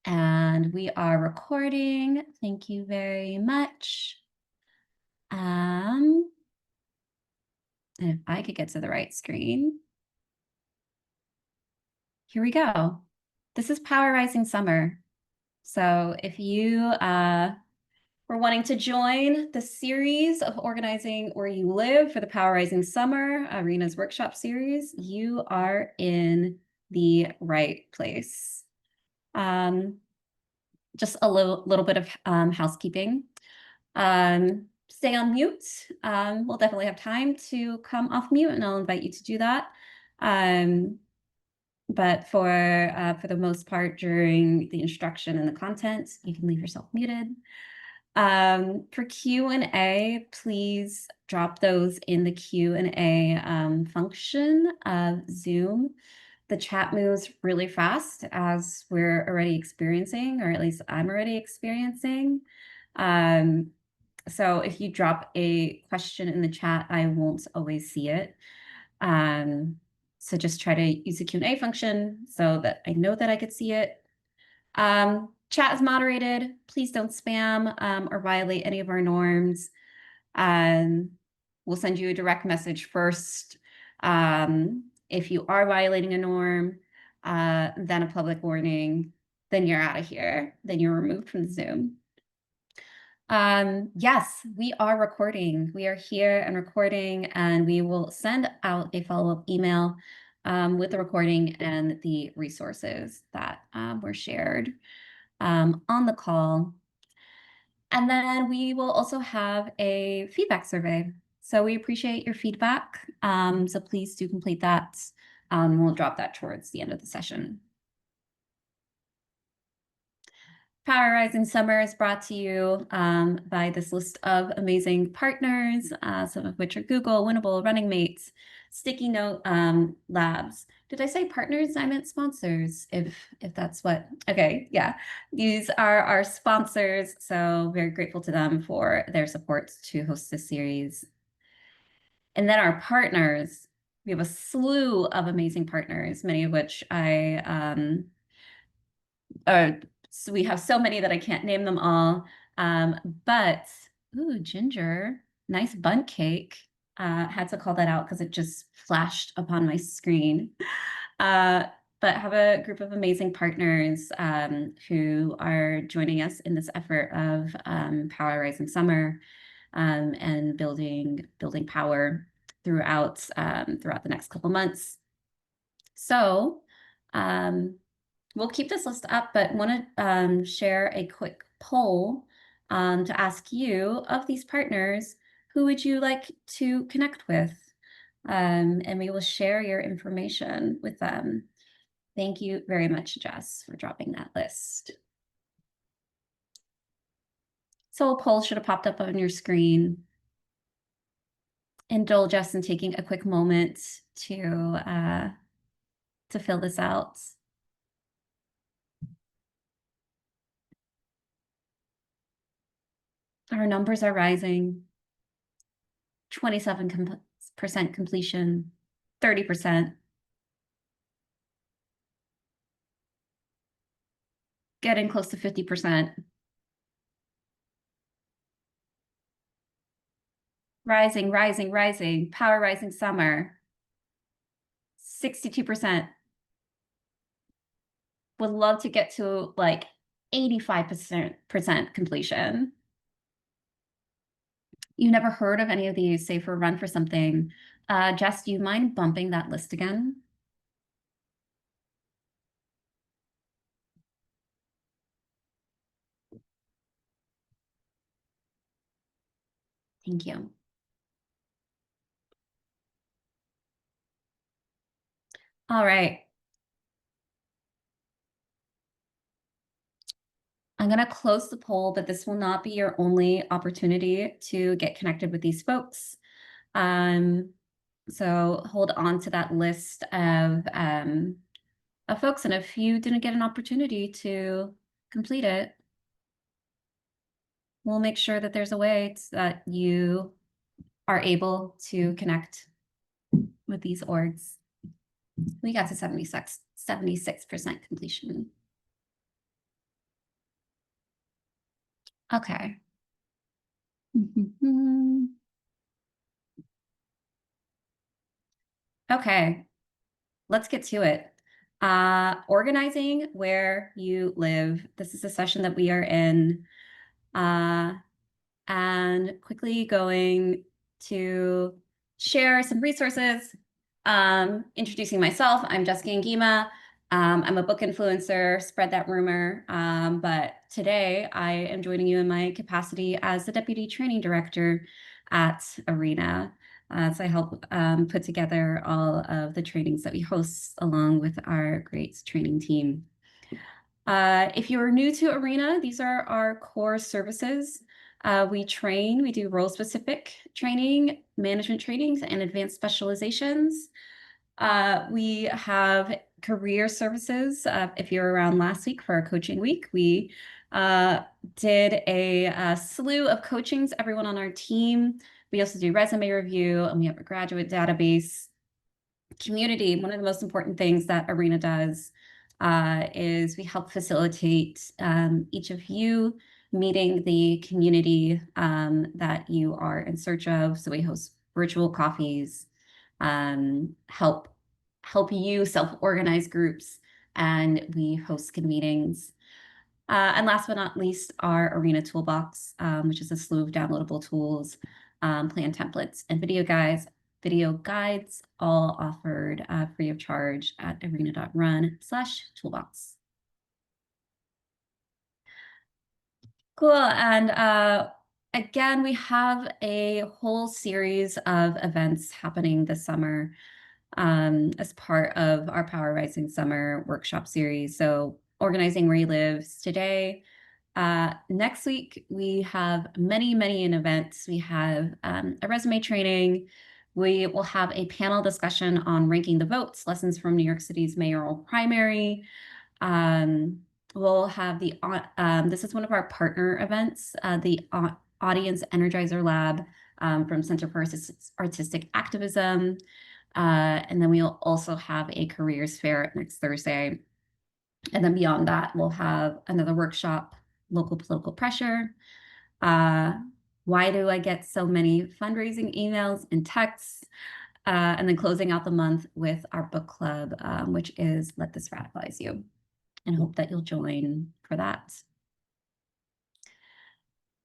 And we are recording. Thank you very much. And if I could get to the right screen. Here we go. This is Power Rising Summer. So if you were wanting to join the series of Organizing Where You Live for the Power Rising Summer Arenas Workshop Series, you are in the right place. Just a little bit of housekeeping. Stay on mute. We'll definitely have time to come off mute, and I'll invite you to do that. But for the most part, during the instruction and the content, you can leave yourself muted. For Q&A, please drop those in the Q&A function of Zoom. The chat moves really fast, as we're already experiencing, or at least I'm already experiencing. So if you drop a question in the chat, I won't always see it. So just try to use the Q&A function so that I know that I could see it. Chat is moderated. Please don't spam or violate any of our norms. We'll send you a direct message first. If you are violating a norm, then a public warning, then you're out of here. Then you're removed from the Zoom. Yes, we are recording. We are here and recording, and we will send out a follow-up email with the recording and the resources that were shared on the call. And then we will also have a feedback survey. So we appreciate your feedback. So please do complete that. We'll drop that towards the end of the session. Power Rising Summer is brought to you by this list of amazing partners, some of which are Google, Winnable, Running Mates, Sticky Note Labs. Did I say partners? I meant sponsors, if that's what. Okay, yeah. These are our sponsors, so very grateful to them for their support to host this series. And then our partners, we have a slew of amazing partners, many of which so we have so many that I can't name them all. But, ooh, Ginger, nice bundt cake. Had to call that out because it just flashed upon my screen. But have a group of amazing partners who are joining us in this effort of Power Rising Summer and building power throughout the next couple months. So we'll keep this list up, but want to share a quick poll to ask you, of these partners, who would you like to connect with? And we will share your information with them. Thank you very much, Jess, for dropping that list. So a poll should have popped up on your screen. Indulge us in taking a quick moment to fill this out. Our numbers are rising. 27% completion, 30%. Getting close to 50%. Rising, rising, rising. Power Rising Summer. 62%. Would love to get to like 85% completion. You never heard of any of these, say for Run for Something. Jess, do you mind bumping that list again? Thank you. All right. I'm going to close the poll, but this will not be your only opportunity to get connected with these folks. So hold on to that list of folks, and if you didn't get an opportunity to complete it, we'll make sure that there's a way that you are able to connect with these orgs. We got to 76% completion. Okay. Mhm. Okay, let's get to it. Organizing where you live. This is a session that we are in. Uh, and quickly going to share some resources. Introducing myself, I'm Jessica Ngima. I'm a book influencer, spread that rumor. But today I am joining you in my capacity as the Deputy Training Director at Arena. So I help put together all of the trainings that we host along with our great training team. If you're new to Arena, these are our core services. We do role-specific training, management trainings, and advanced specializations. We have career services. If you're around last week for our coaching week, we did a slew of coachings, everyone on our team. We also do resume review, and we have a graduate database. Community, one of the most important things that Arena does is we help facilitate each of you meeting the community that you are in search of. So we host virtual coffees, help you self-organize groups, and we host convenings. And last but not least, our Arena Toolbox, which is a slew of downloadable tools, plan templates, and video guides, all offered free of charge at arena.run/toolbox. Cool. And again, we have a whole series of events happening this summer as part of our Power Rising Summer workshop series. So organizing where you live today. Next week, we have many events. We have a resume training. We will have a panel discussion on ranking the votes, lessons from New York City's mayoral primary. Um, we'll have this is one of our partner events, the Audience Energizer Lab from Center for Artistic Activism. And then we'll also have a careers fair next Thursday. And then beyond that, we'll have another workshop, local political pressure. Why do I get so many fundraising emails and texts? And then closing out the month with our book club, which is Let This Radicalize You. And hope that you'll join for that.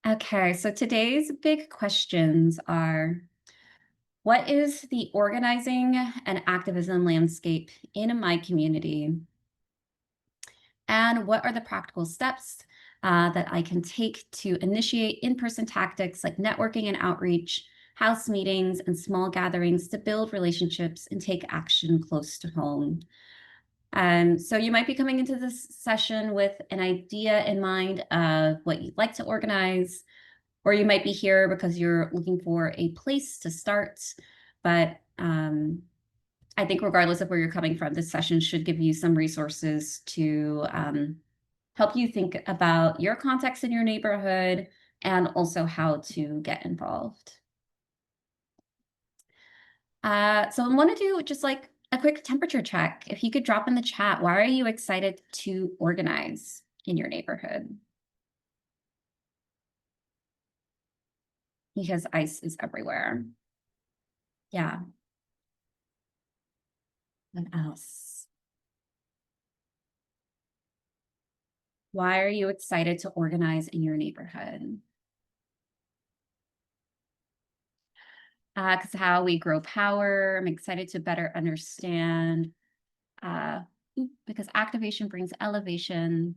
Okay, so today's big questions are, what is the organizing and activism landscape in my community? And what are the practical steps that I can take to initiate in-person tactics like networking and outreach, house meetings, and small gatherings to build relationships and take action close to home? So you might be coming into this session with an idea in mind of what you'd like to organize, or you might be here because you're looking for a place to start. But I think regardless of where you're coming from, this session should give you some resources to help you think about your context in your neighborhood and also how to get involved. So I want to do just like a quick temperature check. If you could drop in the chat, why are you excited to organize in your neighborhood? Because ice is everywhere. Yeah. What else? Why are you excited to organize in your neighborhood? Because how we grow power. I'm excited to better understand because activation brings elevation.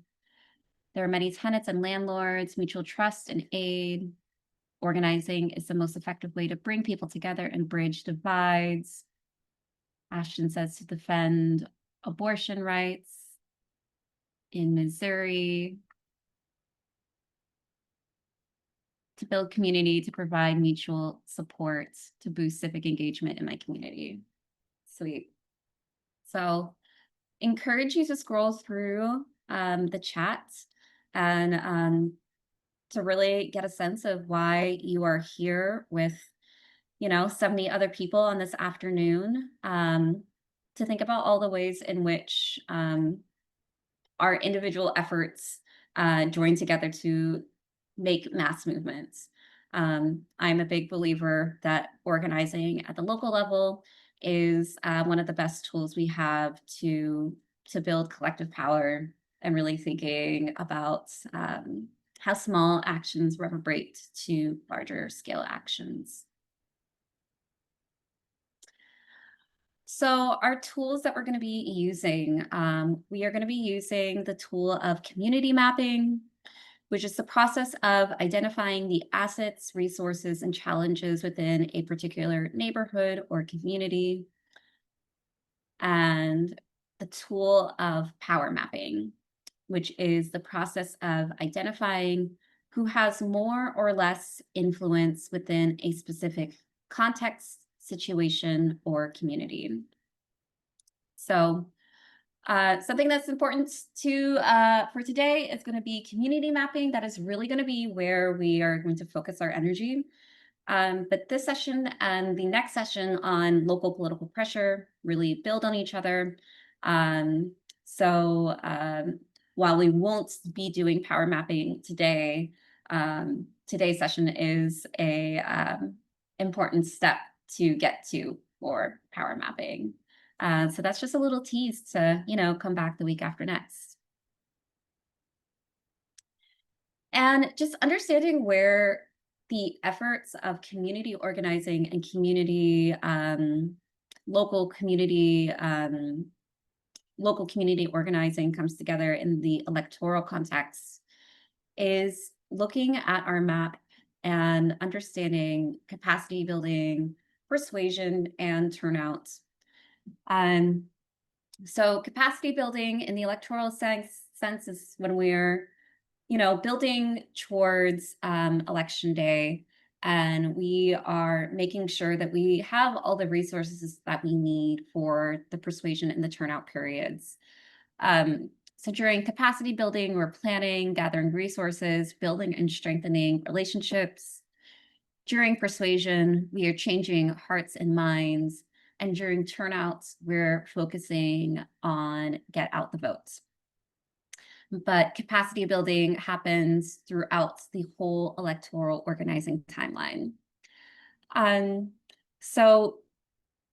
There are many tenants and landlords, mutual trust and aid. Organizing is the most effective way to bring people together and bridge divides. Ashton says to defend abortion rights in Missouri, to build community, to provide mutual support, to boost civic engagement in my community. Sweet. So encourage you to scroll through the chat and to really get a sense of why you are here with 70 other people on this afternoon, to think about all the ways in which our individual efforts join together to make mass movements. I'm a big believer that organizing at the local level is one of the best tools we have to build collective power, and really thinking about how small actions reverberate to larger scale actions. So our tools that we're going to be using, we are going to be using the tool of community mapping, which is the process of identifying the assets, resources, and challenges within a particular neighborhood or community, and the tool of power mapping, which is the process of identifying who has more or less influence within a specific context, situation, or community. So something that's important to for today is going to be community mapping. That is really going to be where we are going to focus our energy. But this session and the next session on local political pressure really build on each other. Um, so while we won't be doing power mapping today, today's session is a important step to get to for power mapping. So that's just a little tease to, come back the week after next. And just understanding where the efforts of community organizing and local community, local community organizing comes together in the electoral context is looking at our map and understanding capacity building, persuasion, and turnout. So capacity building in the electoral sense is when we're, building towards election day, and we are making sure that we have all the resources that we need for the persuasion and the turnout periods. So during capacity building, we're planning, gathering resources, building and strengthening relationships. During persuasion, we are changing hearts and minds. And during turnouts, we're focusing on get out the votes. But capacity building happens throughout the whole electoral organizing timeline. So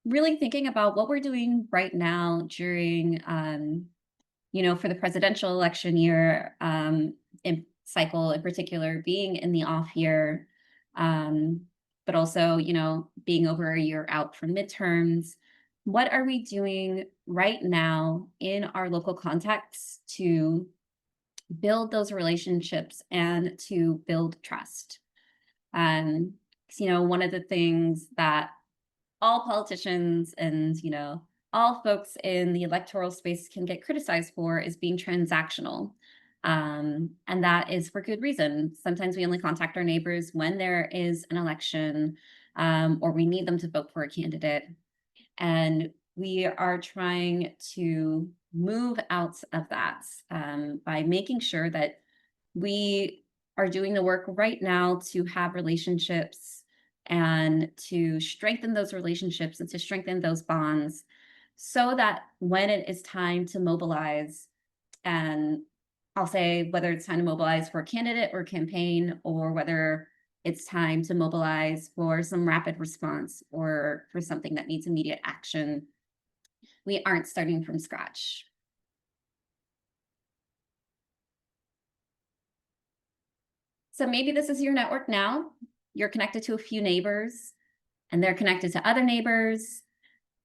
really thinking about what we're doing right now during, for the presidential election year cycle in particular, being in the off year, but also, being over a year out from midterms. What are we doing right now in our local context to build those relationships and to build trust? One of the things that all politicians and, all folks in the electoral space can get criticized for is being transactional. And that is for good reason. Sometimes we only contact our neighbors when there is an election, or we need them to vote for a candidate. And we are trying to move out of that by making sure that we are doing the work right now to have relationships and to strengthen those relationships and to strengthen those bonds, so that when it is time to mobilize, and I'll say whether it's time to mobilize for a candidate or campaign, or whether it's time to mobilize for some rapid response or for something that needs immediate action, we aren't starting from scratch. So maybe this is your network now. You're connected to a few neighbors, and they're connected to other neighbors.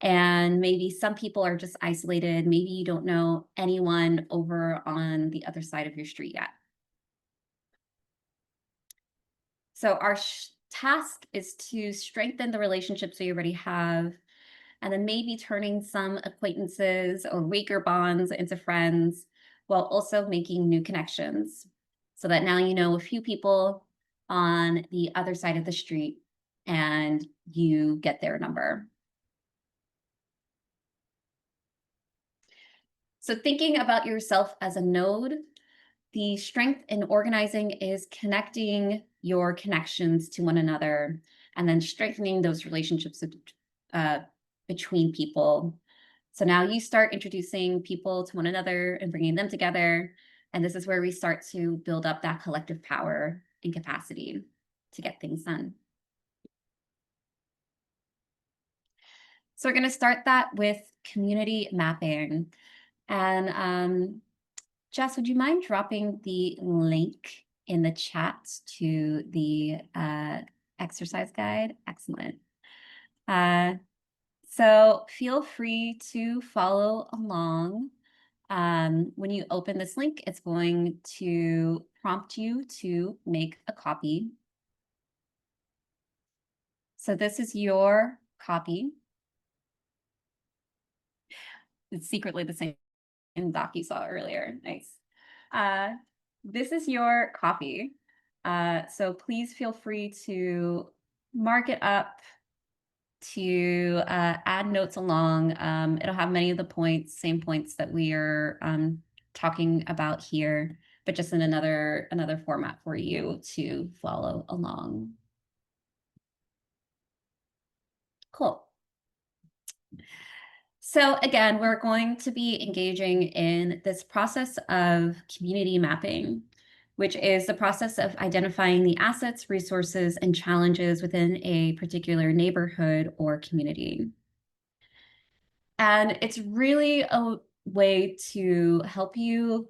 And maybe some people are just isolated. Maybe you don't know anyone over on the other side of your street yet. So our task is to strengthen the relationships we already have, and then maybe turning some acquaintances or weaker bonds into friends, while also making new connections, so that now you know a few people on the other side of the street and you get their number. So thinking about yourself as a node, the strength in organizing is connecting your connections to one another, and then strengthening those relationships between people. So now you start introducing people to one another and bringing them together. And this is where we start to build up that collective power. and capacity to get things done. So we're going to start that with community mapping. And Jess, would you mind dropping the link in the chat to the exercise guide? Excellent. So feel free to follow along. When you open this link, it's going to prompt you to make a copy. So this is your copy. It's secretly the same doc you saw earlier. Nice. This is your copy. So please feel free to mark it up, to add notes along. It'll have many of the same points that we are talking about here, but just in another format for you to follow along. Cool. So again, we're going to be engaging in this process of community mapping, which is the process of identifying the assets, resources, and challenges within a particular neighborhood or community. And it's really a way to help you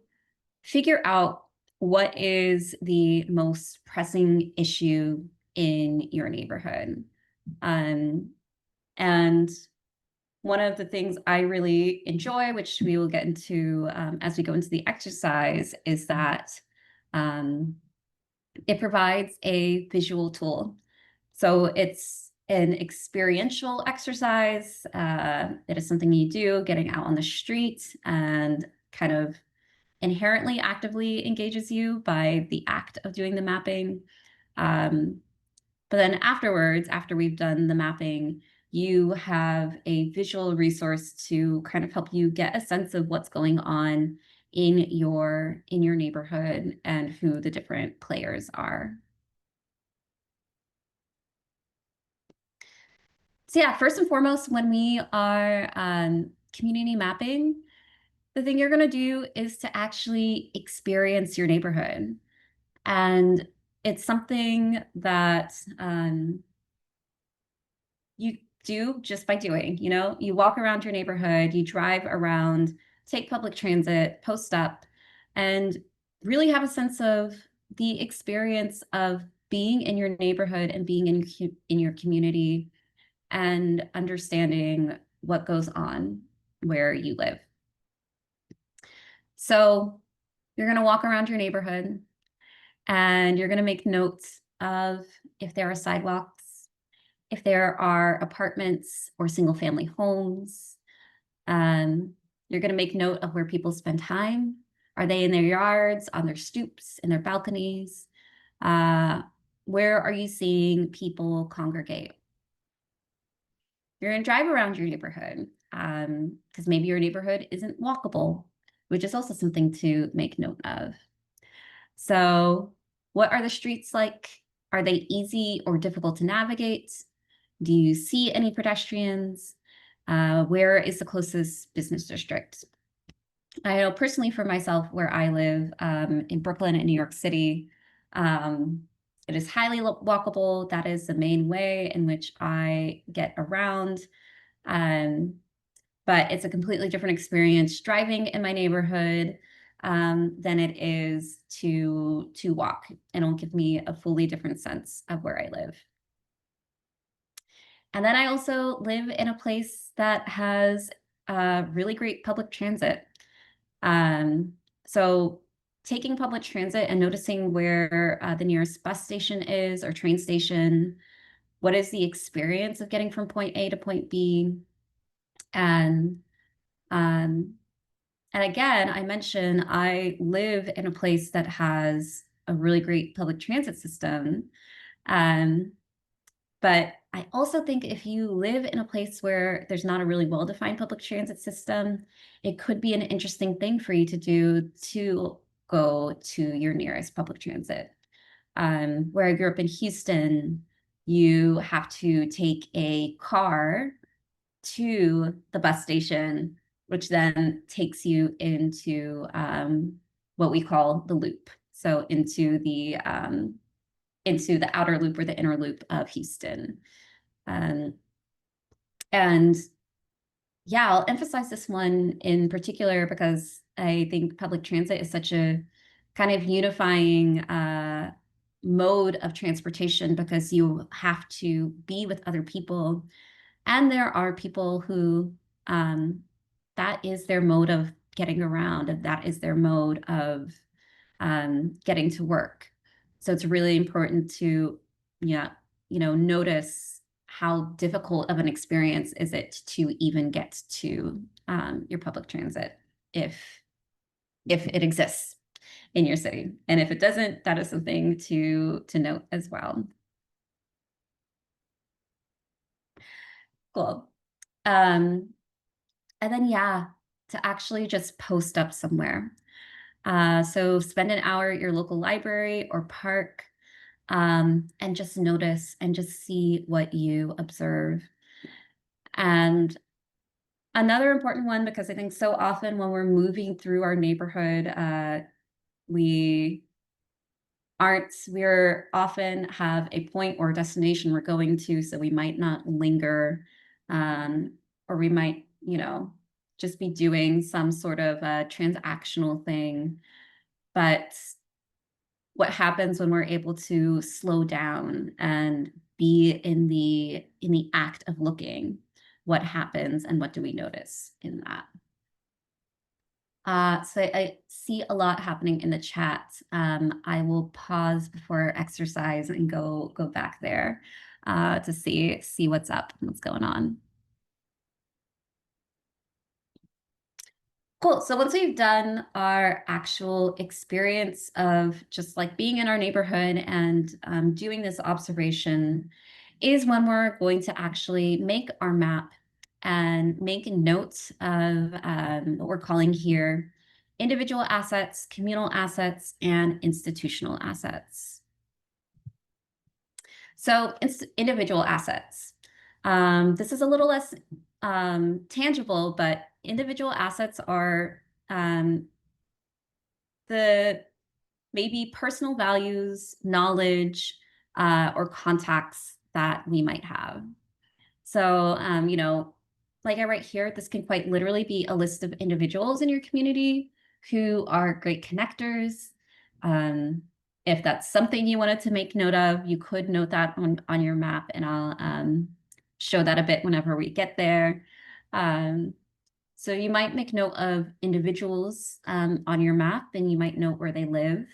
figure out what is the most pressing issue in your neighborhood. And one of the things I really enjoy, which we will get into as we go into the exercise, is that it provides a visual tool. So it's an experiential exercise. It is something you do getting out on the street and kind of inherently actively engages you by the act of doing the mapping. But then afterwards, after we've done the mapping, you have a visual resource to kind of help you get a sense of what's going on in your neighborhood and who the different players are. So yeah, first and foremost, when we are community mapping, the thing you're going to do is to actually experience your neighborhood. And it's something that you do just by doing. You walk around your neighborhood, you drive around, take public transit, post up, and really have a sense of the experience of being in your neighborhood and being in your community and understanding what goes on where you live. So you're going to walk around your neighborhood and you're going to make notes of if there are sidewalks, if there are apartments or single family homes. You're going to make note of where people spend time. Are they in their yards, on their stoops, in their balconies? Where are you seeing people congregate? You're going to drive around your neighborhood because maybe your neighborhood isn't walkable, which is also something to make note of. So what are the streets like? Are they easy or difficult to navigate? Do you see any pedestrians? Where is the closest business district? I know personally for myself, where I live in Brooklyn and New York City, it is highly walkable. That is the main way in which I get around. But it's a completely different experience driving in my neighborhood than it is to walk. And it'll give me a fully different sense of where I live. And then I also live in a place that has really great public transit. So taking public transit and noticing where the nearest bus station is or train station, what is the experience of getting from point A to point B? And again, I mentioned I live in a place that has a really great public transit system. But I also think if you live in a place where there's not a really well-defined public transit system, it could be an interesting thing for you to do to go to your nearest public transit. Where I grew up in Houston, you have to take a car to the bus station, which then takes you into what we call the loop. So into the into the outer loop or the inner loop of Houston. Um, and yeah, I'll emphasize this one in particular because I think public transit is such a kind of unifying mode of transportation, because you have to be with other people. And there are people who that is their mode of getting around, and that is their mode of getting to work. So it's really important to, yeah, notice how difficult of an experience is it to even get to your public transit, if it exists in your city. And if it doesn't, that is something to note as well. Cool. And then, yeah, to actually just post up somewhere. So spend an hour at your local library or park, and just notice and just see what you observe. And another important one, because I think so often when we're moving through our neighborhood, we we're often have a point or destination we're going to, so we might not linger, um, or we might, just be doing some sort of a transactional thing. But what happens when we're able to slow down and be in the act of looking? What happens, and what do we notice in that? So I see a lot happening in the chat. I will pause before exercise and go back there to see what's up and what's going on. Cool. So once we've done our actual experience of just like being in our neighborhood and doing this observation, is when we're going to actually make our map and make notes of what we're calling here individual assets, communal assets, and institutional assets. So individual assets. This is a little less tangible, but individual assets are the maybe personal values, knowledge, or contacts that we might have. So, like I write here, this can quite literally be a list of individuals in your community who are great connectors. If that's something you wanted to make note of, you could note that on your map, and I'll show that a bit whenever we get there. So you might make note of individuals on your map, and you might note where they live.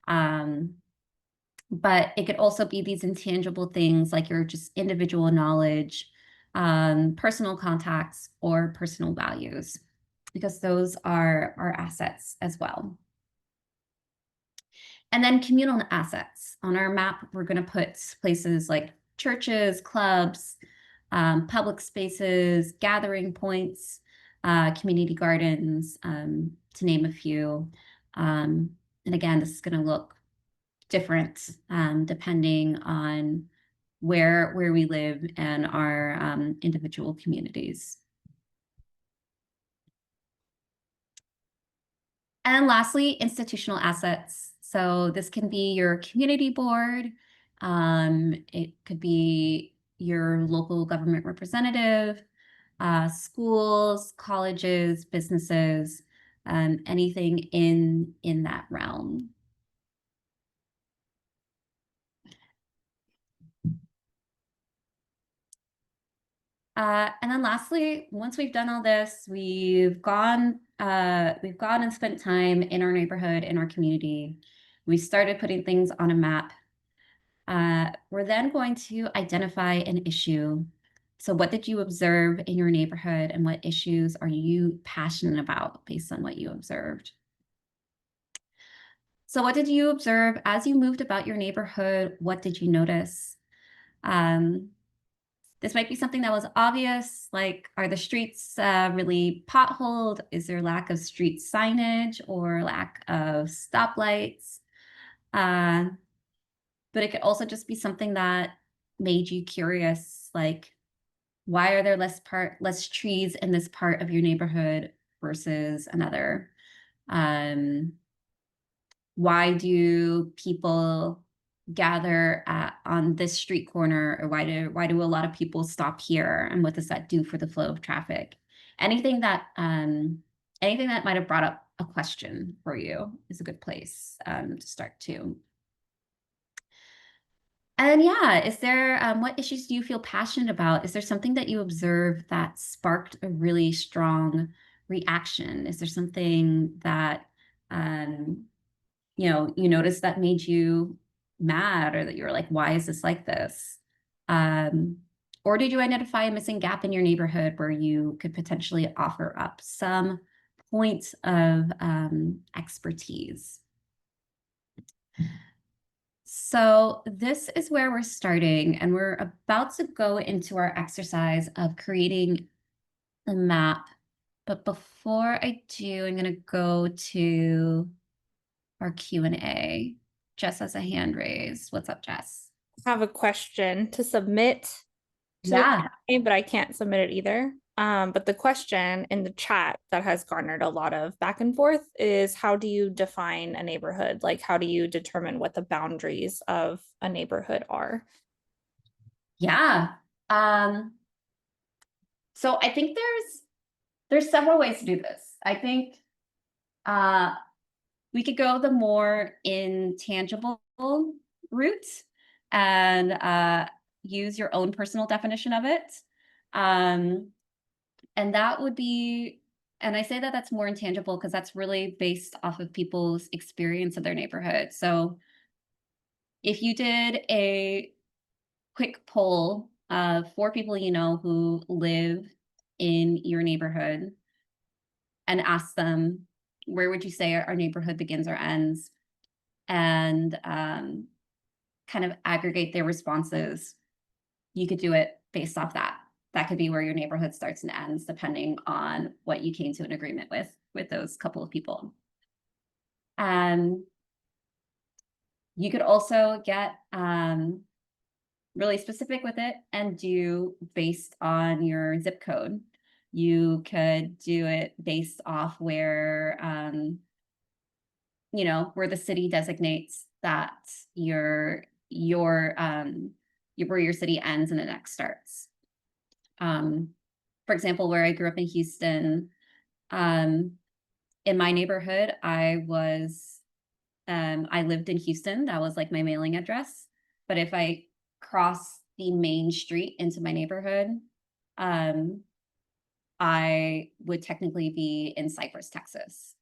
But it could also be these intangible things like your just individual knowledge, personal contacts, or personal values, because those are our assets as well. And then communal assets. On our map, we're going to put places like churches, clubs, public spaces, gathering points, community gardens, to name a few. And again, this is going to look different depending on where we live and our individual communities. And lastly, institutional assets. So this can be your community board. It could be your local government representative, schools, colleges, businesses, anything in that realm. And then lastly, once we've done all this, we've gone and spent time in our neighborhood, in our community. We started putting things on a map. We're then going to identify an issue. So what did you observe in your neighborhood, and what issues are you passionate about based on what you observed? So what did you observe as you moved about your neighborhood? What did you notice? This might be something that was obvious, like, are the streets really potholed? Is there lack of street signage or lack of stoplights? But it could also just be something that made you curious, like, why are there less trees in this part of your neighborhood versus another? Why do people gather on this street corner, or why do a lot of people stop here, and what does that do for the flow of traffic? Anything that might have brought up a question for you is a good place to start too. And yeah, is there what issues do you feel passionate about? Is there something that you observed that sparked a really strong reaction? Is there something that you noticed that made you mad, or that you were like, why is this like this? Um, or did you identify a missing gap in your neighborhood where you could potentially offer up some points of expertise? So this is where we're starting, and we're about to go into our exercise of creating the map. But before I do, I'm going to go to our Q&A. Jess has a hand raised. What's up, Jess? Have a question to submit to the Yeah. Q&A, but I can't submit it either. But the question in the chat that has garnered a lot of back and forth is, how do you define a neighborhood? Like, how do you determine what the boundaries of a neighborhood are? Yeah. So I think there's several ways to do this. I think we could go the more intangible route and use your own personal definition of it. And that would be, and I say that that's more intangible because that's really based off of people's experience of their neighborhood. So if you did a quick poll of 4 people you know who live in your neighborhood and ask them, where would you say our neighborhood begins or ends? And kind of aggregate their responses, you could do it based off that. That could be where your neighborhood starts and ends, depending on what you came to an agreement with those couple of people. You could also get really specific with it and do based on your zip code. You could do it based off where where the city designates that where your city ends and the next starts. For example, where I grew up in Houston, in my neighborhood, I lived in Houston. That was like my mailing address. But if I cross the main street into my neighborhood, I would technically be in Cypress, Texas.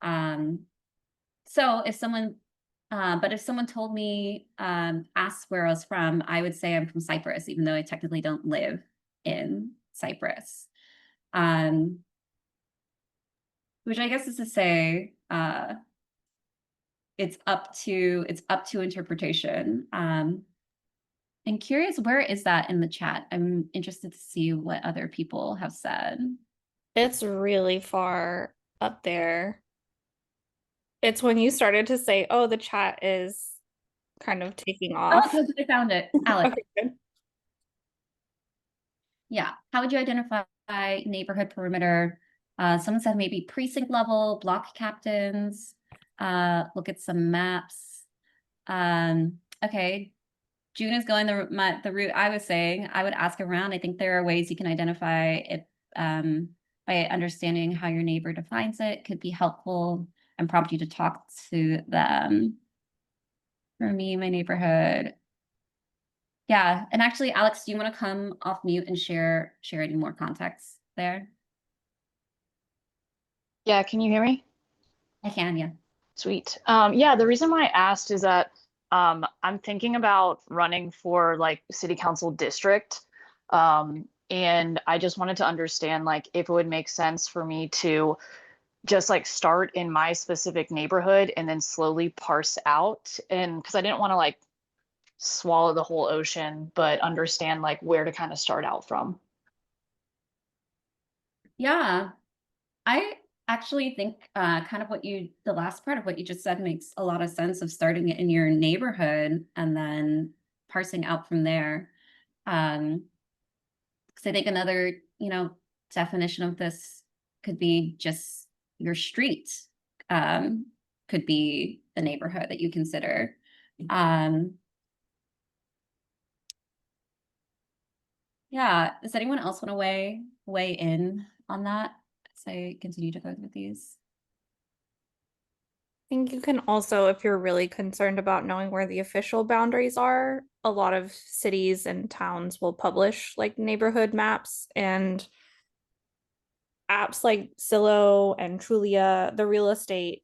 So if someone told me, asked where I was from, I would say I'm from Cyprus, even though I technically don't live in Cyprus. Which I guess is to say, it's up to interpretation. And curious, where is that in the chat? I'm interested to see what other people have said. It's really far up there. It's when you started to say, oh, the chat is kind of taking Oh, off. good, I found it. Alex. Okay, good. Yeah. How would you identify neighborhood perimeter? Someone said maybe precinct level, block captains. Look at some maps. Okay. June is going the route I was saying. I would ask around. I think there are ways you can identify it by understanding how your neighbor defines it. Could be helpful and prompt you to talk to them. For me, my neighborhood. Yeah, and actually, Alex, do you want to come off mute and share any more context there? Yeah, can you hear me? I can, yeah. Sweet. Yeah, the reason why I asked is that I'm thinking about running for like city council district. And I just wanted to understand like if it would make sense for me to just like start in my specific neighborhood and then slowly parse out. And because I didn't want to like swallow the whole ocean, but understand like where to kind of start out from. Yeah, I actually think kind of the last part of what you just said makes a lot of sense, of starting it in your neighborhood and then parsing out from there. Because I think another, definition of this could be just your street, could be the neighborhood that you consider. Yeah, does anyone else want to weigh in on that as I continue to go through these? I think you can also, if you're really concerned about knowing where the official boundaries are, a lot of cities and towns will publish like neighborhood maps, and apps like Zillow and Trulia, the real estate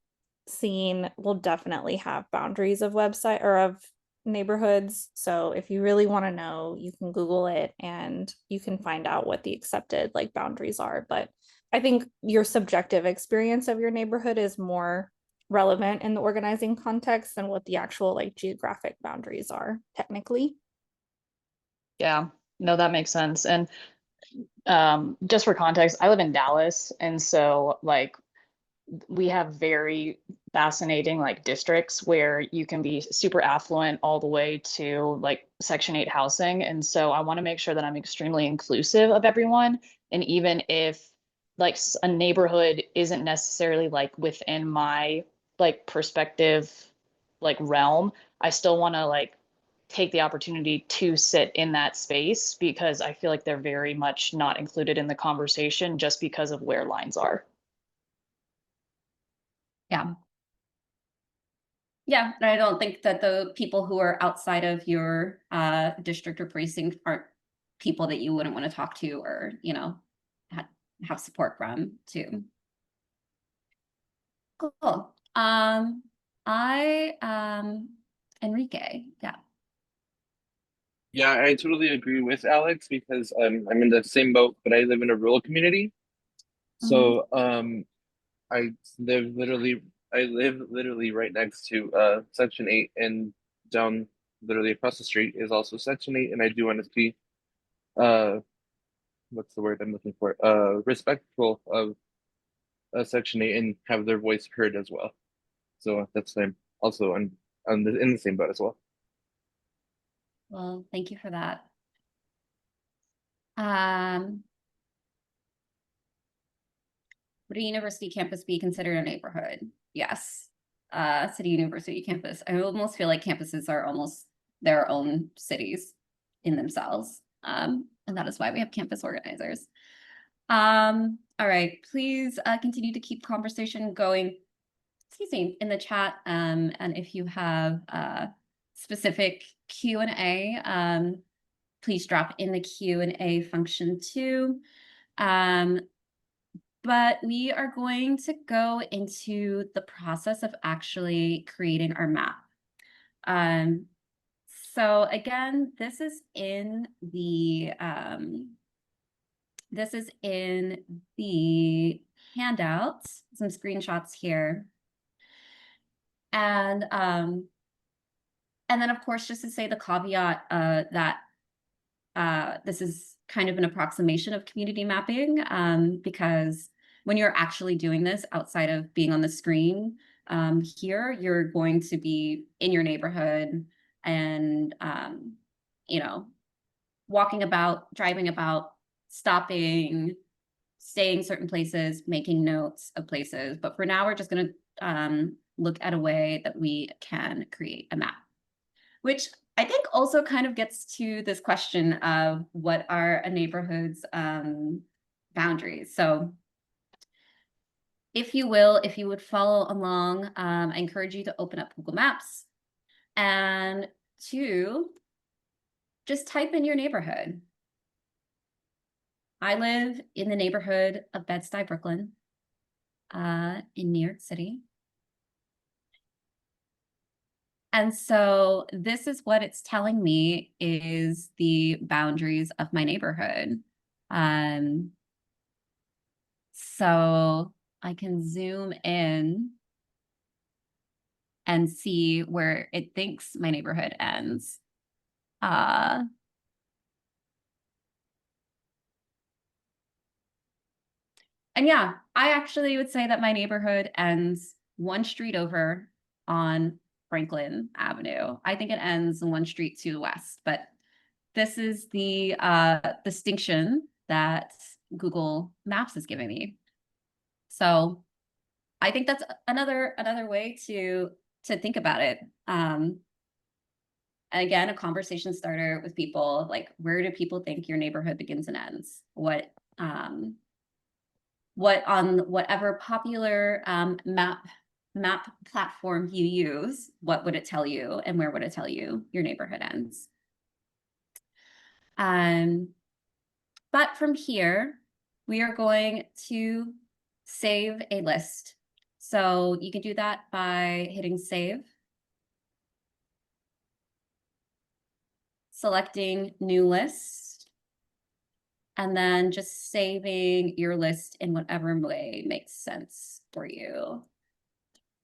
scene will definitely have boundaries of website or of neighborhoods. So if you really want to know, you can Google it and you can find out what the accepted like boundaries are. But I think your subjective experience of your neighborhood is more relevant in the organizing context than what the actual like geographic boundaries are technically. Yeah, no, that makes sense. And just for context, I live in Dallas, and so like we have very fascinating like districts where you can be super affluent all the way to like Section 8 housing. And so I want to make sure that I'm extremely inclusive of everyone. And even if like a neighborhood isn't necessarily like within my like perspective, like realm, I still want to like take the opportunity to sit in that space because I feel like they're very much not included in the conversation just because of where lines are. Yeah. Yeah, and I don't think that the people who are outside of your district or precinct aren't people that you wouldn't want to talk to or, you know, have support from too. Cool. Enrique, yeah. Yeah, I totally agree with Alex because I'm in the same boat, but I live in a rural community. Mhm. So I live literally I live literally right next to Section 8, and down literally across the street is also Section 8, and I do want to be uh what's the word I'm looking for? Respectful of Section 8 and have their voice heard as well. So that's I'm also in the same boat as well. Well, thank you for that. Um, would a university campus be considered a neighborhood? Yes. City university campus. I almost feel like campuses are almost their own cities in themselves. And that is why we have campus organizers. All right, please continue to keep conversation going, excuse me, in the chat. And if you have specific Q&A, please drop in the Q&A function too. But we are going to go into the process of actually creating our map. So again, this is in the handouts, some screenshots here. And then of course, just to say the caveat that this is kind of an approximation of community mapping, because when you're actually doing this outside of being on the screen here, you're going to be in your neighborhood and, you know, walking about, driving about, stopping, staying certain places, making notes of places. But for now, we're just going to look at a way that we can create a map, which I think also kind of gets to this question of what are a neighborhood's boundaries. So if you would follow along, I encourage you to open up Google Maps and to just type in your neighborhood. I live in the neighborhood of Bed-Stuy, Brooklyn, in New York City. And so this is what it's telling me is the boundaries of my neighborhood. So I can zoom in and see where it thinks my neighborhood ends. And yeah, I actually would say that my neighborhood ends one street over on Franklin Avenue. I think it ends one street to the west, but this is the distinction that Google Maps is giving me. So I think that's another way to think about it. again, a conversation starter with people, like, where do people think your neighborhood begins and ends? What on whatever popular map platform you use, what would it tell you, and where would it tell you your neighborhood ends? But from here, we are going to save a list. So you can do that by hitting save, selecting new list, and then just saving your list in whatever way makes sense for you.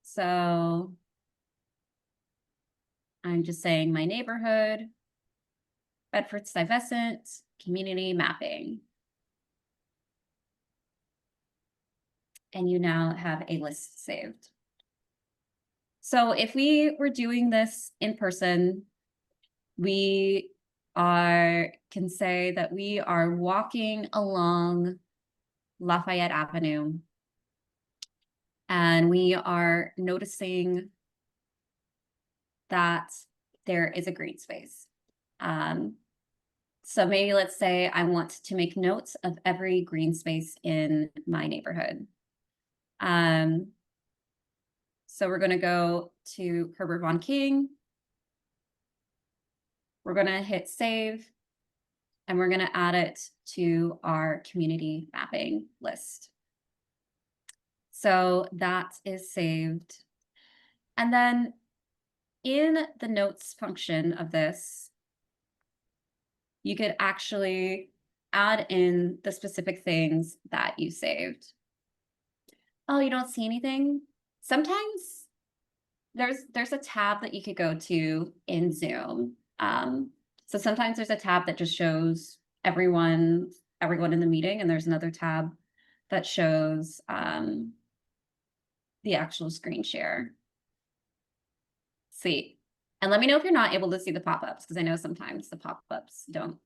So I'm just saying my neighborhood, Bedford Stuyvesant, community mapping. And you now have a list saved. So if we were doing this in person, we can say that we are walking along Lafayette Avenue, and we are noticing that there is a green space. So maybe let's say I want to make notes of every green space in my neighborhood. So we're going to go to Herbert von King. We're going to hit save, and we're going to add it to our community mapping list. So that is saved. And then in the notes function of this, you could actually add in the specific things that you saved. Oh, you don't see anything? Sometimes there's a tab that you could go to in Zoom. So sometimes there's a tab that just shows everyone in the meeting, and there's another tab that shows the actual screen share. See, and let me know if you're not able to see the pop-ups, because I know sometimes the pop-ups don't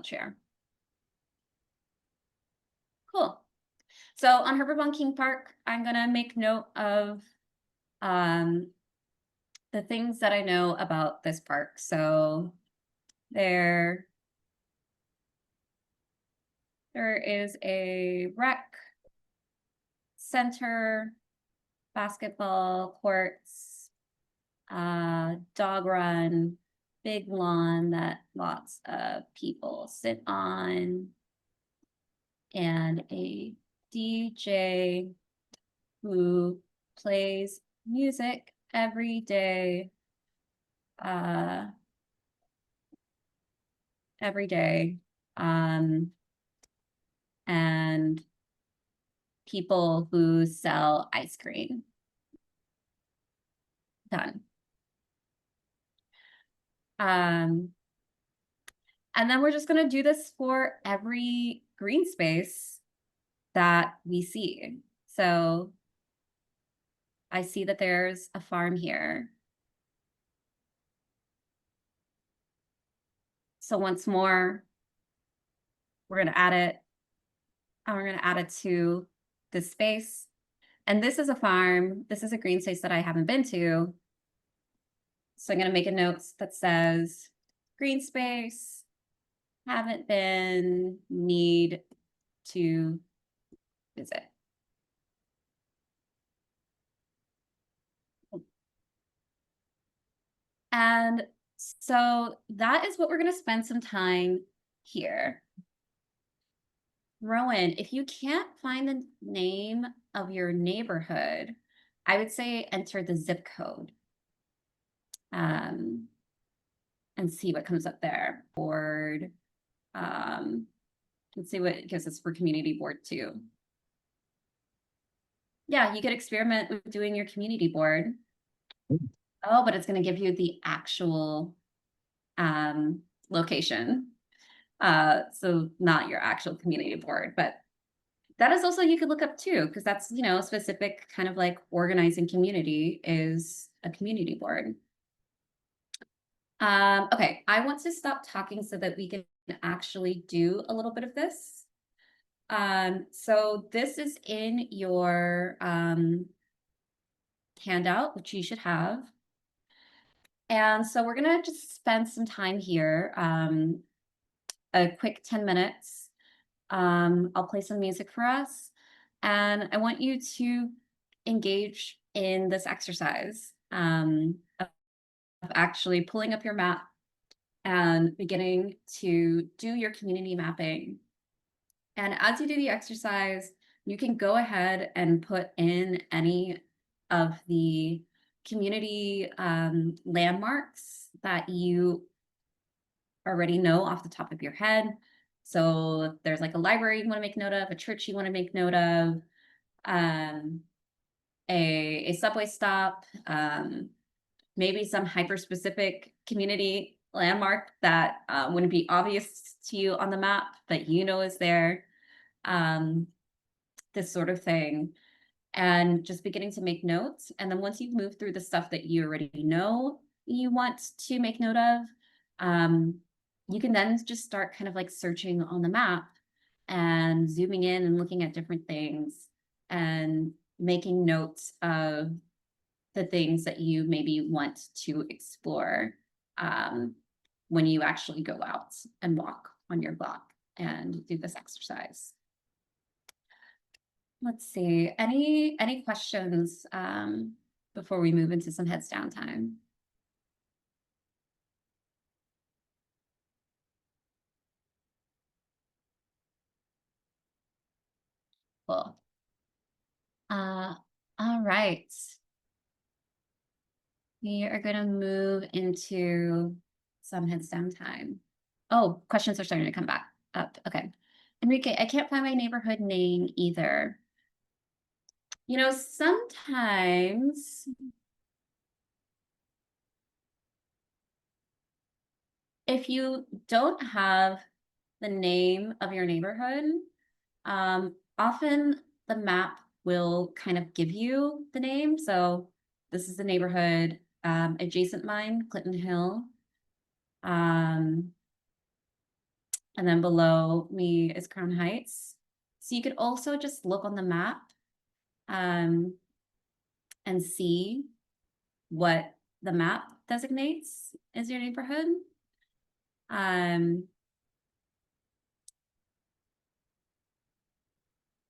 share. Cool. So on Herbert von King Park, I'm gonna make note of the things that I know about this park. So there is a rec center, basketball courts, dog run, big lawn that lots of people sit on, and a DJ who plays music every day. And people who sell ice cream. Done. And then we're just going to do this for every green space that we see. So I see that there's a farm here. So once more, we're going to add it. And we're going to add it to this space. And this is a farm. This is a green space that I haven't been to. So I'm going to make a note that says green space, haven't been, need to visit. And so that is what we're going to spend some time here. Rowan, if you can't find the name of your neighborhood, I would say enter the zip code and see what comes up there. Board. Let's see what it gives us for community board too. Yeah, you could experiment with doing your community board. Oh, but it's going to give you the actual location. So not your actual community board, but that is also you could look up too, because that's, you know, a specific kind of like organizing community is a community board. Okay, I want to stop talking so that we can actually do a little bit of this. So this is in your handout, which you should have. And so we're gonna just spend some time here, a quick 10 minutes. I'll play some music for us, and I want you to engage in this exercise of actually pulling up your map and beginning to do your community mapping. And as you do the exercise, you can go ahead and put in any of the community landmarks that you already know off the top of your head. So if there's like a library you want to make note of, a church you want to make note of, um, a subway stop, maybe some hyper-specific community landmark that wouldn't be obvious to you on the map, but you know is there, this sort of thing. And just beginning to make notes. And then once you've moved through the stuff that you already know you want to make note of, you can then just start kind of like searching on the map and zooming in and looking at different things and making notes of the things that you maybe want to explore when you actually go out and walk on your block and do this exercise. Let's see, any questions before we move into some heads down time? Cool. All right. We are going to move into some heads down time. Oh, questions are starting to come back up. Okay. Enrique, I can't find my neighborhood name either. You know, sometimes if you don't have the name of your neighborhood, often the map will kind of give you the name. So this is the neighborhood adjacent mine, Clinton Hill. And then below me is Crown Heights. So you could also just look on the map and see what the map designates as your neighborhood.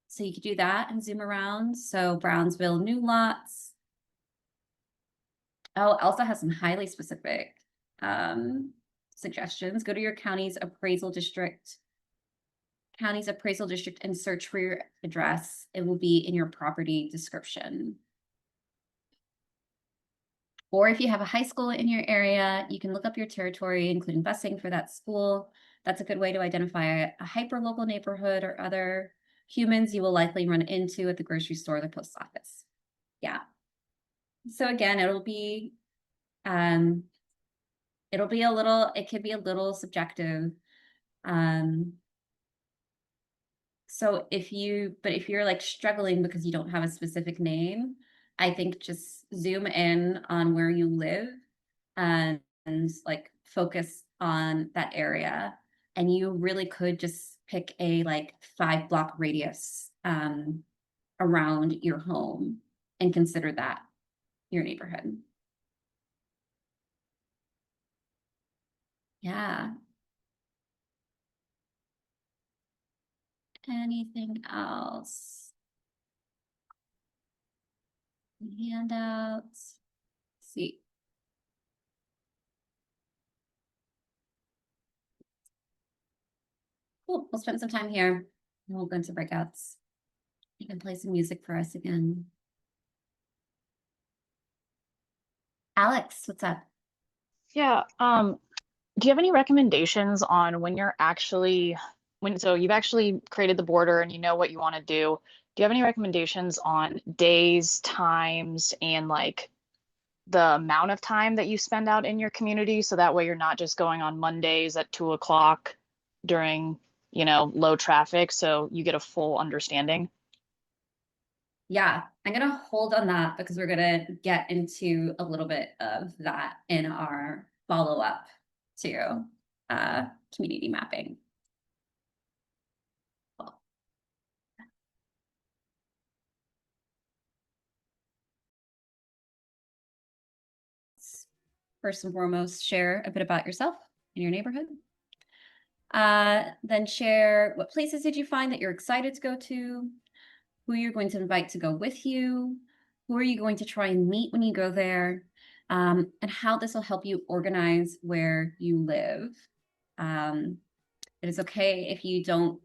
So you could do that and zoom around. So Brownsville, new lots. Oh, Elsa has some highly specific suggestions. Go to your county's appraisal district. And search for your address. It will be in your property description. Or if you have a high school in your area, you can look up your territory, including busing for that school. That's a good way to identify a hyper-local neighborhood or other humans you will likely run into at the grocery store or the post office. Yeah. So again, it could be a little subjective. So if you're like struggling because you don't have a specific name, I think just zoom in on where you live and like focus on that area. And you really could just pick a like 5-block radius around your home and consider that your neighborhood. Yeah. Anything else? Handouts. Let's see. Cool. We'll spend some time here and we'll go into breakouts. You can play some music for us again. Alex, what's up? Yeah, do you have any recommendations on so you've actually created the border and you know what you want to do? Do you have any recommendations on days, times, and like the amount of time that you spend out in your community? So that way you're not just going on Mondays at 2 o'clock during, low traffic. So you get a full understanding. Yeah, I'm gonna hold on that because we're gonna get into a little bit of that in our follow-up to community mapping. Cool. first and foremost, share a bit about yourself and your neighborhood. Then share what places did you find that you're excited to go to, who you're going to invite to go with you, who are you going to try and meet when you go there, and how this will help you organize where you live. It is okay if you don't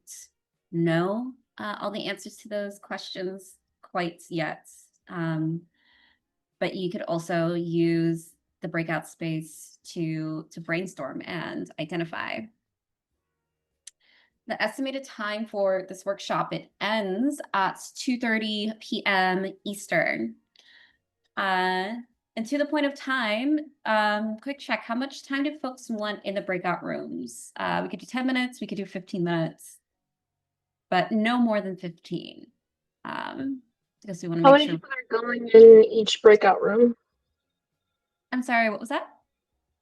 know all the answers to those questions quite yet, but you could also use the breakout space to brainstorm and identify. The estimated time for this workshop, it ends at 2:30 p.m. Eastern. And to the point of time, quick check, how much time did folks want in the breakout rooms? We could do 10 minutes, we could do 15 minutes, but no more than 15. Because we want to How make many sure. people are going in each breakout room? I'm sorry, what was that?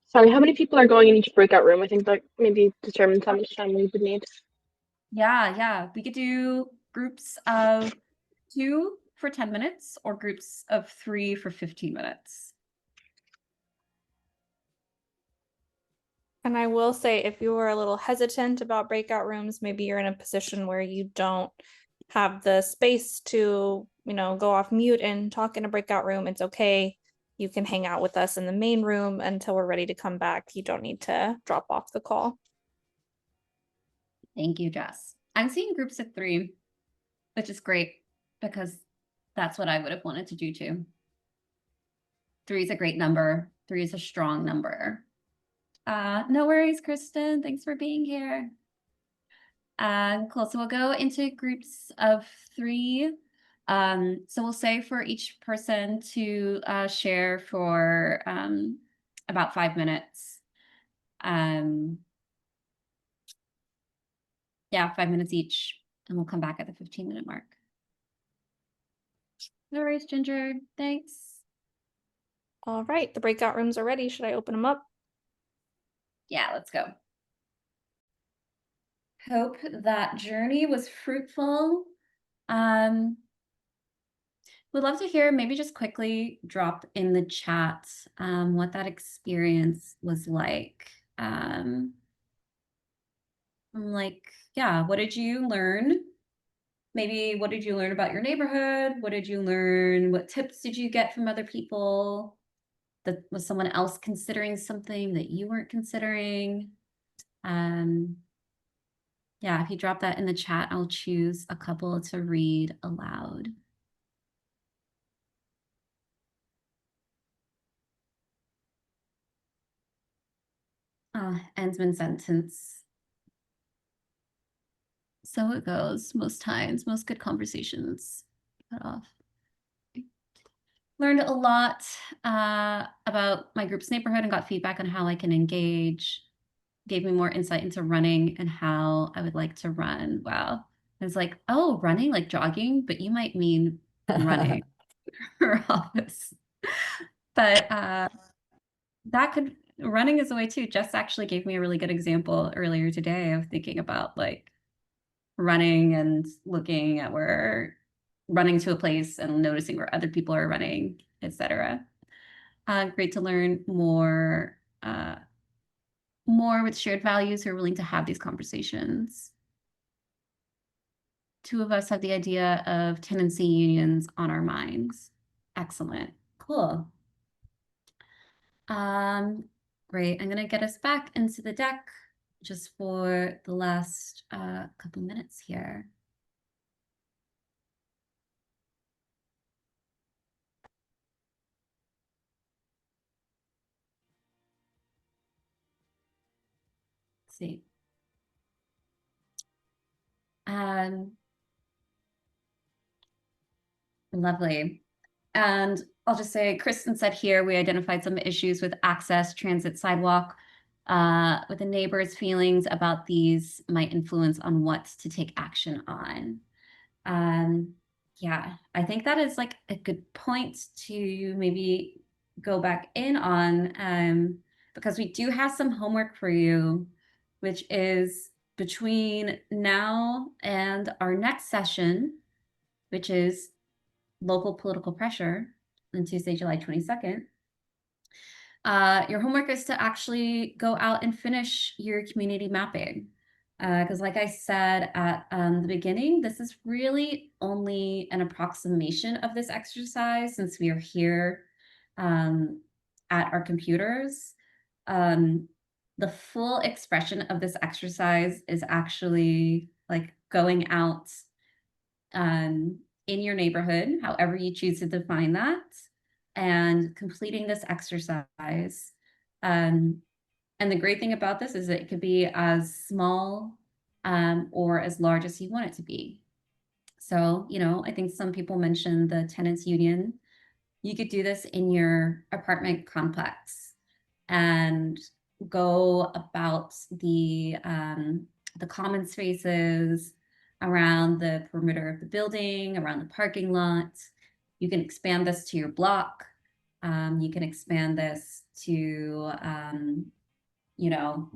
Sorry, how many people are going in each breakout room? I think that maybe determines how much time we would need. Yeah. We could do groups of 2 for 10 minutes or groups of 3 for 15 minutes. And I will say, if you were a little hesitant about breakout rooms, maybe you're in a position where you don't have the space to, go off mute and talk in a breakout room. It's okay. You can hang out with us in the main room until we're ready to come back. You don't need to drop off the call. Thank you, Jess. I'm seeing groups of 3, which is great because that's what I would have wanted to do too. 3 is a great number. 3 is a strong number. No worries, Kristen. Thanks for being here. Cool. So we'll go into groups of 3. So we'll say for each person to share for about 5 minutes. Yeah, 5 minutes each, and we'll come back at the 15-minute mark. No worries, Ginger. Thanks. All right, the breakout rooms are ready. Should I open them up? Yeah, let's go. Hope that journey was fruitful. We'd love to hear, maybe just quickly drop in the chat what that experience was like. Yeah, what did you learn? Maybe what did you learn about your neighborhood? What did you learn? What tips did you get from other people? Was someone else considering something that you weren't considering? Yeah, if you drop that in the chat, I'll choose a couple to read aloud. Ends in sentence. So it goes most times, most good conversations cut off. Learned a lot about my group's neighborhood and got feedback on how I can engage. Gave me more insight into running and how I would like to run. Wow. I was like, oh, running, like jogging, but you might mean running for office. But running is a way too. Jess actually gave me a really good example earlier today of thinking about like running and looking at running to a place and noticing where other people are running, etc. Great to learn more with shared values who are willing to have these conversations. 2 of us have the idea of tenancy unions on our minds. Excellent. Cool. Great. I'm going to get us back into the deck just for the last couple minutes here. Let's see. Lovely. And I'll just say, Kristen said here, we identified some issues with access, transit, sidewalk, with the neighbors' feelings about these might influence on what to take action on. Yeah, I think that is like a good point to maybe go back in on, because we do have some homework for you, which is between now and our next session, which is local political pressure on Tuesday, July 22nd. Your homework is to actually go out and finish your community mapping. Because like I said at the beginning, this is really only an approximation of this exercise since we are here at our computers. The full expression of this exercise is actually like going out in your neighborhood, however you choose to define that, and completing this exercise. And the great thing about this is that it could be as small or as large as you want it to be. So, you know, I think some people mentioned the tenants union. You could do this in your apartment complex and go about the common spaces around the perimeter of the building, around the parking lot. You can expand this to your block. You can expand this to, you know,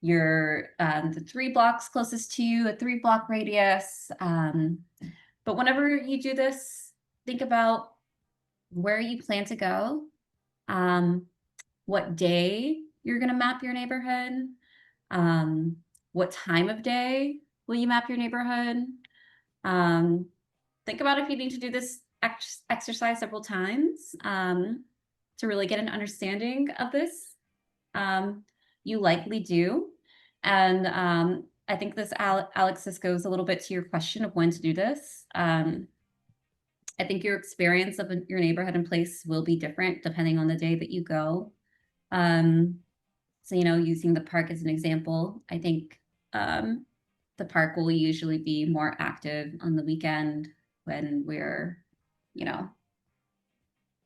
your the 3 blocks closest to you, a 3-block radius. But whenever you do this, think about where you plan to go, what day you're going to map your neighborhood, what time of day will you map your neighborhood. Think about if you need to do this exercise several times to really get an understanding of this. You likely do. And I think this, Alex, this goes a little bit to your question of when to do this. I think your experience of your neighborhood and place will be different depending on the day that you go. So, you know, using the park as an example, I think the park will usually be more active on the weekend when we're, you know,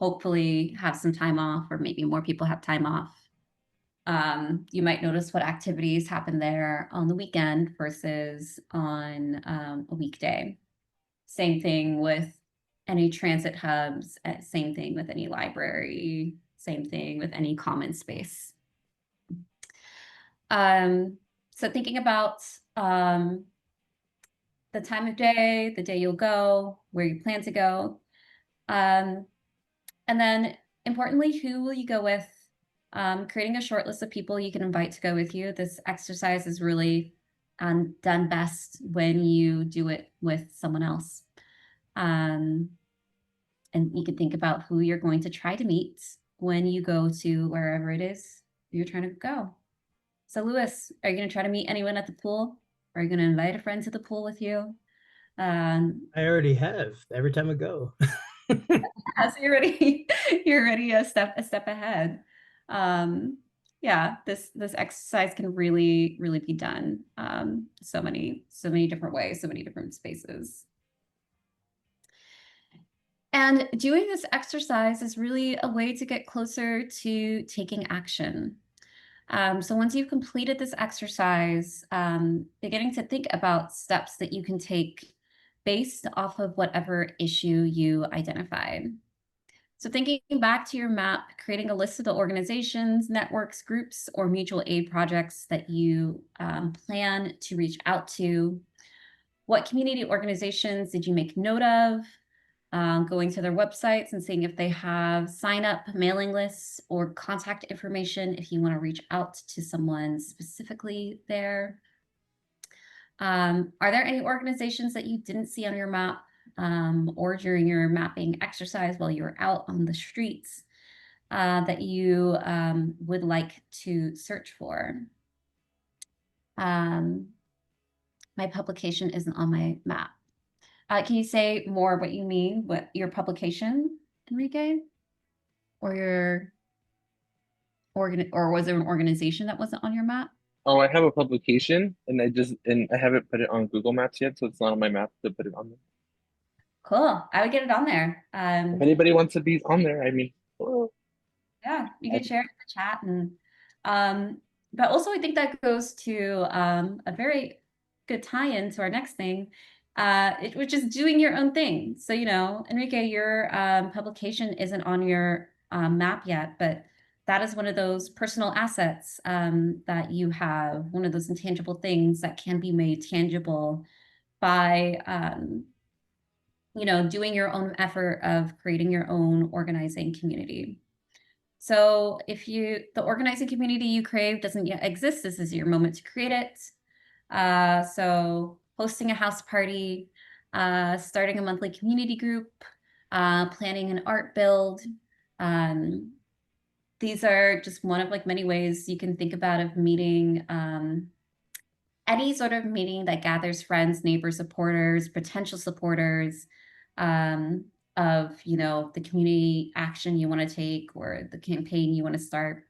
hopefully have some time off, or maybe more people have time off. You might notice what activities happen there on the weekend versus on a weekday. Same thing with any transit hubs, same thing with any library, same thing with any common space. So thinking about the time of day, the day you'll go, where you plan to go. And then importantly, who will you go with? Creating a short list of people you can invite to go with you. This exercise is really done best when you do it with someone else. And you can think about who you're going to try to meet when you go to wherever it is you're trying to go. So Lewis, are you going to try to meet anyone at the pool? Are you going to invite a friend to the pool with you? I already have every time I go. So you're already a step ahead. Yeah, this exercise can really be done so many different ways, so many different spaces. And doing this exercise is really a way to get closer to taking action. So once you've completed this exercise, beginning to think about steps that you can take based off of whatever issue you identified. So thinking back to your map, creating a list of the organizations, networks, groups, or mutual aid projects that you plan to reach out to. What community organizations did you make note of? Going to their websites and seeing if they have sign up mailing lists or contact information if you want to reach out to someone specifically there. Are there any organizations that you didn't see on your map or during your mapping exercise while you were out on the streets that you would like to search for? My publication isn't on my map. Can you say more what you mean, what your publication, Enrique? Or or was there an organization that wasn't on your map? Oh, I have a publication, and I haven't put it on Google Maps yet, so it's not on my map to put it on there. Cool. I would get it on there. If anybody wants to be on there, I mean, well, Yeah, you can share it in the chat. And but also I think that goes to a very good tie-in to our next thing, which is doing your own thing. So, you know, Enrique, your publication isn't on your map yet, but that is one of those personal assets that you have, one of those intangible things that can be made tangible by you know, doing your own effort of creating your own organizing community. So if the organizing community you crave doesn't yet exist, this is your moment to create it. So hosting a house party, starting a monthly community group, planning an art build. These are just one of like many ways you can think about of meeting, any sort of meeting that gathers friends, neighbors, supporters, potential supporters, of, you know, the community action you want to take or the campaign you want to start.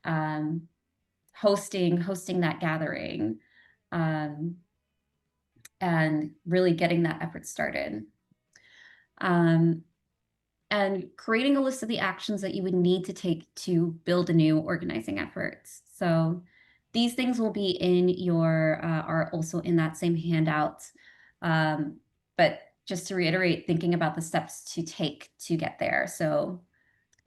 Hosting that gathering, and really getting that effort started. And creating a list of the actions that you would need to take to build a new organizing effort. So these things will be in your, are also in that same handout. But just to reiterate, thinking about the steps to take to get there. So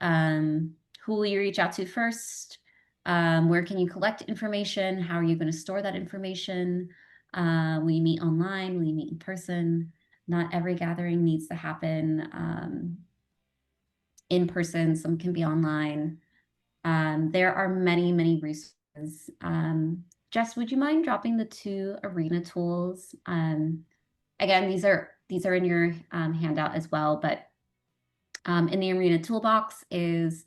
who will you reach out to first? Where can you collect information? How are you going to store that information? Will you meet online? Will you meet in person? Not every gathering needs to happen in person. Some can be online. There are many, many resources. Jess, would you mind dropping the 2 arena tools? Again, these are in your handout as well, but in the arena toolbox is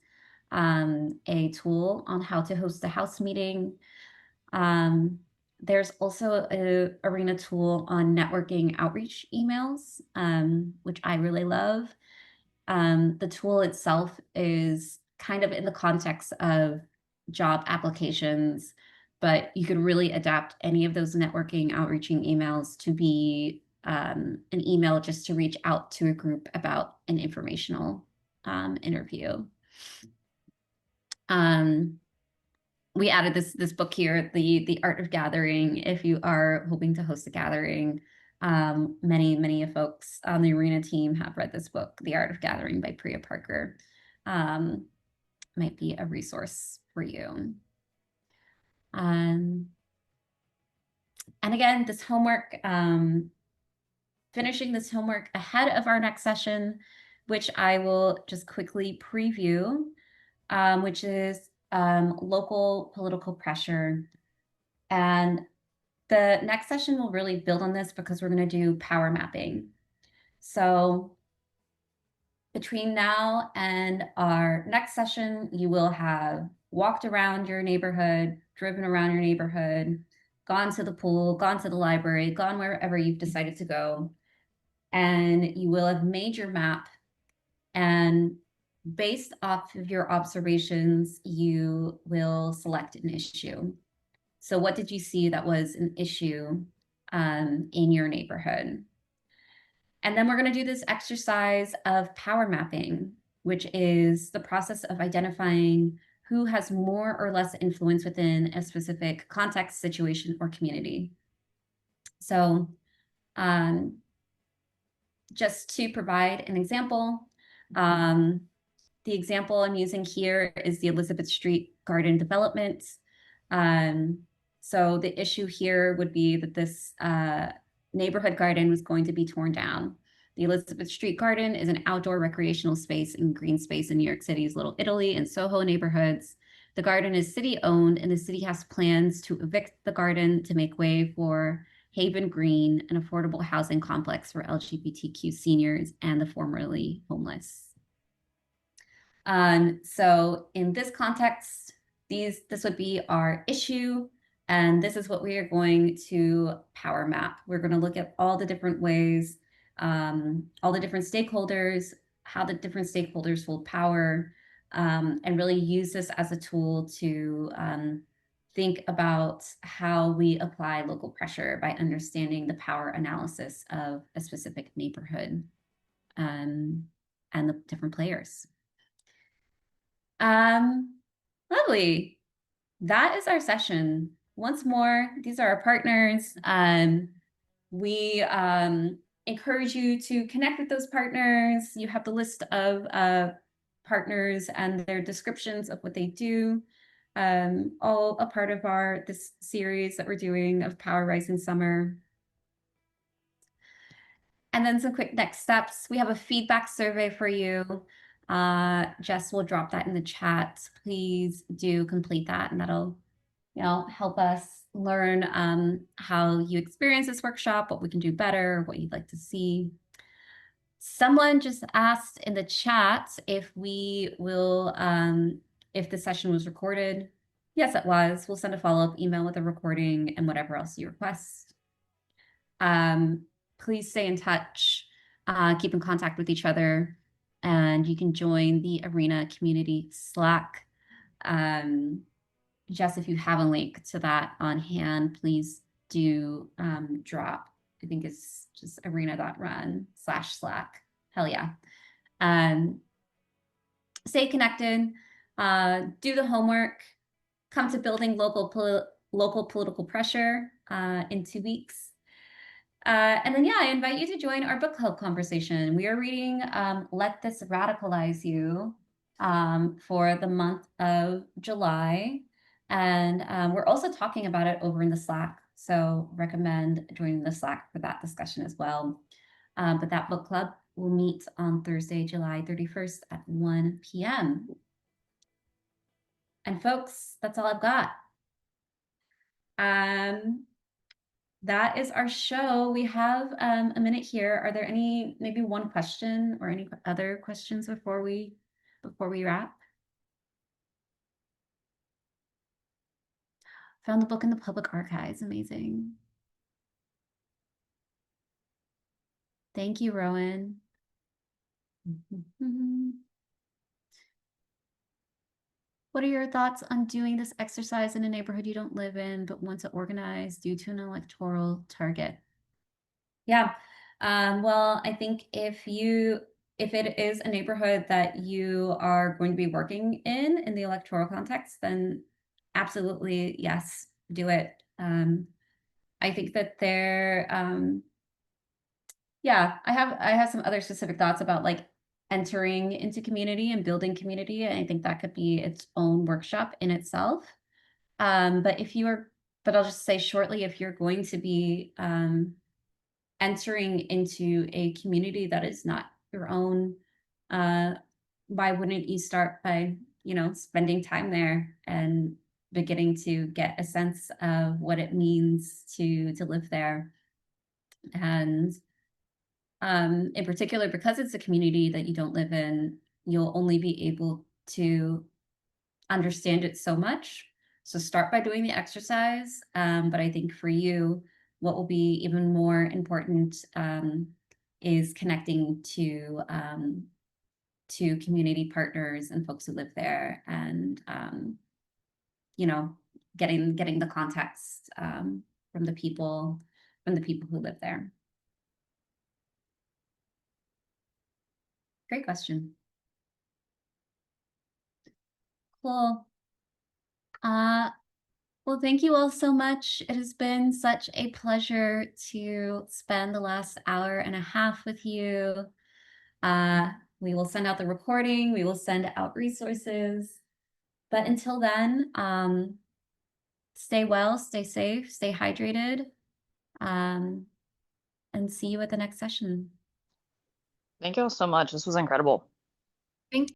a tool on how to host a house meeting. There's also a arena tool on networking outreach emails, which I really love. The tool itself is kind of in the context of job applications, but you could really adapt any of those networking outreaching emails to be an email just to reach out to a group about an informational interview. We added this book here, the Art of Gathering, if you are hoping to host a gathering. Many folks on the arena team have read this book, The Art of Gathering by Priya Parker. Might be a resource for you. And again, this homework, finishing this homework ahead of our next session, which I will just quickly preview, which is local political pressure. And the next session will really build on this because we're going to do power mapping. So between now and our next session, you will have walked around your neighborhood, driven around your neighborhood, gone to the pool, gone to the library, gone wherever you've decided to go. And you will have made your map. And based off of your observations, you will select an issue. So what did you see that was an issue in your neighborhood? And then we're going to do this exercise of power mapping, which is the process of identifying who has more or less influence within a specific context, situation, or community. So just to provide an example, the example I'm using here is the Elizabeth Street Garden development. So the issue here would be that this neighborhood garden was going to be torn down. The Elizabeth Street Garden is an outdoor recreational space and green space in New York City's Little Italy and Soho neighborhoods. The garden is city owned, and the city has plans to evict the garden to make way for Haven Green, an affordable housing complex for LGBTQ seniors and the formerly homeless. So in this context, this would be our issue, and this is what we are going to power map. We're going to look at all the different ways, all the different stakeholders, how the different stakeholders hold power, and really use this as a tool to think about how we apply local pressure by understanding the power analysis of a specific neighborhood, and the different players. Lovely. That is our session. Once more, these are our partners. We encourage you to connect with those partners. You have the list of partners and their descriptions of what they do, all a part of this series that we're doing of Power Rising Summer. And then some quick next steps. We have a feedback survey for you. Jess will drop that in the chat. Please do complete that, and that'll, help us learn how you experience this workshop, what we can do better, what you'd like to see. Someone just asked in the chat if we will, if the session was recorded. Yes, it was. We'll send a follow-up email with a recording and whatever else you request. Please stay in touch, keep in contact with each other, and you can join the Arena Community Slack. Jess, if you have a link to that on hand, please do drop. I think it's just arena.run/Slack. Hell yeah. Stay connected, do the homework, come to building local political pressure in 2 weeks. And then, yeah, I invite you to join our book club conversation. We are reading Let This Radicalize You for the month of July. And we're also talking about it over in the Slack. So recommend joining the Slack for that discussion as well. But that book club will meet on Thursday, July 31st at 1 p.m. And folks, that's all I've got. That is our show. We have a minute here. Are there maybe one question or any other questions before we wrap? Found the book in the public archives. Amazing. Thank you, Rowan. What are your thoughts on doing this exercise in a neighborhood you don't live in but want to organize due to an electoral target? Yeah. Well, I think if it is a neighborhood that you are going to be working in the electoral context, then absolutely, yes, do it. I think that yeah, I have some other specific thoughts about like entering into community and building community. And I think that could be its own workshop in itself. But I'll just say shortly, if you're going to be entering into a community that is not your own, why wouldn't you start by, spending time there and beginning to get a sense of what it means to live there? And in particular, because it's a community that you don't live in, you'll only be able to understand it so much. So start by doing the exercise. But I think for you, what will be even more important is connecting to community partners and folks who live there, and getting the context from the people who live there. Great question. Cool. Well, thank you all so much. It has been such a pleasure to spend the last hour and a half with you. We will send out the recording. We will send out resources. But until then, stay well, stay safe, stay hydrated, and see you at the next session. Thank you all so much. This was incredible.